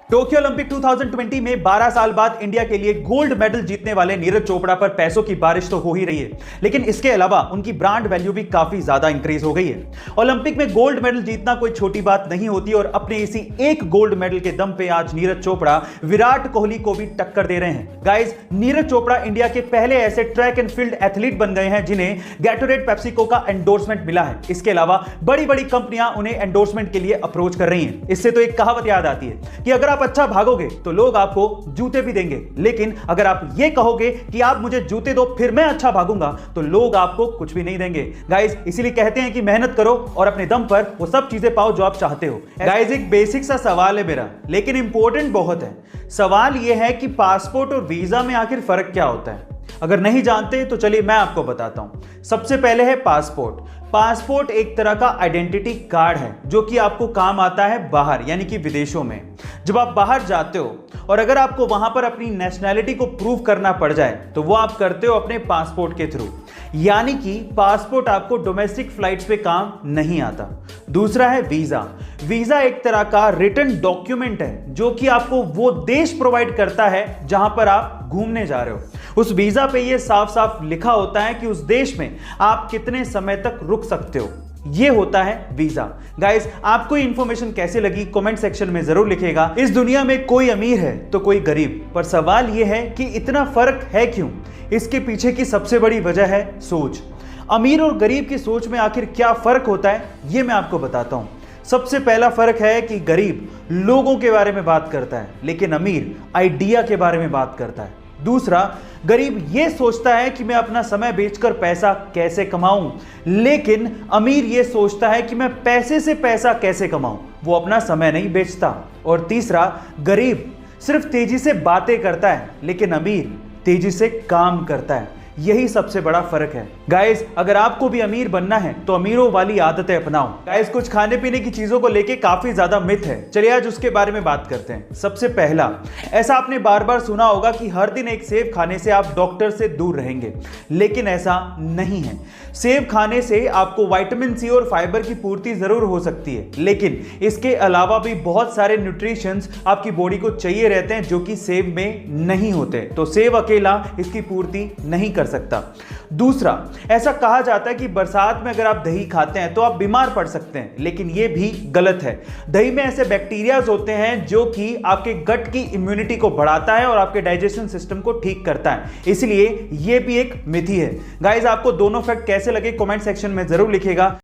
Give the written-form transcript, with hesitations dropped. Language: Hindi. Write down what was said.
टोक्यो ओलंपिक 2020 में 12 साल बाद इंडिया के लिए गोल्ड मेडल जीतने वाले नीरज चोपड़ा पर पैसों की बारिश तो हो ही रही है, लेकिन इसके अलावा उनकी ब्रांड वैल्यू भी काफी ज्यादा इंक्रीज हो गई है। ओलंपिक में गोल्ड मेडल जीतना कोई छोटी बात नहीं होती और अपने इसी एक गोल्ड मेडल के दम पे आज नीरज चोपड़ा विराट कोहली को भी टक्कर दे रहे हैं। गाइस, नीरज चोपड़ा इंडिया के पहले ऐसे ट्रैक एंड फील्ड एथलीट बन गए हैं जिन्हें गैटोरेड पेप्सिको का एंडोर्समेंट मिला है। इसके अलावा बड़ी बड़ी कंपनियां उन्हें एंडोर्समेंट के लिए अप्रोच कर रही हैं। इससे तो एक कहावत याद आती है कि अगर आप अच्छा भागोगे तो लोग आपको जूते भी देंगे, लेकिन अगर आप ये कहोगे कि आप मुझे जूते दो फिर मैं अच्छा भागूंगा तो लोग आपको कुछ भी नहीं देंगे। गाइस, इसीलिए कहते हैं कि मेहनत करो और अपने दम पर वो सब चीजें पाओ जो आप चाहते हो। गाइस, एक बेसिक सा सवाल है मेरा, लेकिन इंपॉर्टेंट बहुत है। सवाल यह है कि पासपोर्ट और वीजा में आखिर फर्क क्या होता है? अगर नहीं जानते तो चलिए मैं आपको बताता हूं। सबसे पहले है पासपोर्ट। पासपोर्ट एक तरह का आइडेंटिटी कार्ड है जो कि आपको काम आता है बाहर, यानी कि विदेशों में। जब आप बाहर जाते हो और अगर आपको वहां पर अपनी नेशनैलिटी को प्रूव करना पड़ जाए तो वो आप करते हो अपने पासपोर्ट के थ्रू, यानी कि पासपोर्ट आपको डोमेस्टिक फ्लाइट्स पे काम नहीं आता। दूसरा है वीजा। वीजा एक तरह का रिटन डॉक्यूमेंट है जो कि आपको वो देश प्रोवाइड करता है जहां पर आप घूमने जा रहे हो। उस वीजा पे ये साफ साफ लिखा होता है कि उस देश में आप कितने समय तक रुक सकते हो। ये होता है वीजा। गाइस, आपको इंफॉर्मेशन कैसे लगी कमेंट सेक्शन में जरूर लिखिएगा। इस दुनिया में कोई अमीर है तो कोई गरीब, पर सवाल यह है कि इतना फर्क है क्यों? इसके पीछे की सबसे बड़ी वजह है सोच। अमीर और गरीब की सोच में आखिर क्या फर्क होता है ये मैं आपको बताता हूं। सबसे पहला फर्क है कि गरीब लोगों के बारे में बात करता है, लेकिन अमीर आइडिया के बारे में बात करता है। दूसरा, गरीब यह सोचता है कि मैं अपना समय बेचकर पैसा कैसे कमाऊं, लेकिन अमीर यह सोचता है कि मैं पैसे से पैसा कैसे कमाऊं, वो अपना समय नहीं बेचता। और तीसरा, गरीब सिर्फ तेजी से बातें करता है, लेकिन अमीर तेजी से काम करता है। यही सबसे बड़ा फर्क है। गाइस, अगर आपको भी अमीर बनना है तो अमीरों वाली आदतें अपनाओ। गाइस, कुछ खाने पीने की चीजों को लेके काफी ज्यादा मिथ है, चलिए आज उसके बारे में बात करते हैं। सबसे पहला, ऐसा आपने बार बार सुना होगा कि हर दिन एक सेब खाने से आप डॉक्टर से दूर रहेंगे, लेकिन ऐसा नहीं है। सेब खाने से आपको विटामिन सी और फाइबर की पूर्ति जरूर हो सकती है, लेकिन इसके अलावा भी बहुत सारे न्यूट्रिशंस आपकी बॉडी को चाहिए रहते हैं जो कि सेब में नहीं होते। तो सेब अकेला इसकी पूर्ति नहीं कर सकता। दूसरा, ऐसा कहा जाता है कि बरसात में अगर आप दही खाते हैं तो आप बीमार पड़ सकते हैं, लेकिन यह भी गलत है। दही में ऐसे बैक्टीरियाज होते हैं जो कि आपके गट की इम्यूनिटी को बढ़ाता है और आपके डाइजेशन सिस्टम को ठीक करता है, इसलिए यह भी एक मिथ ही है। गाइस, आपको दोनों फैक्ट कैसे लगे कमेंट सेक्शन में जरूर लिखिएगा।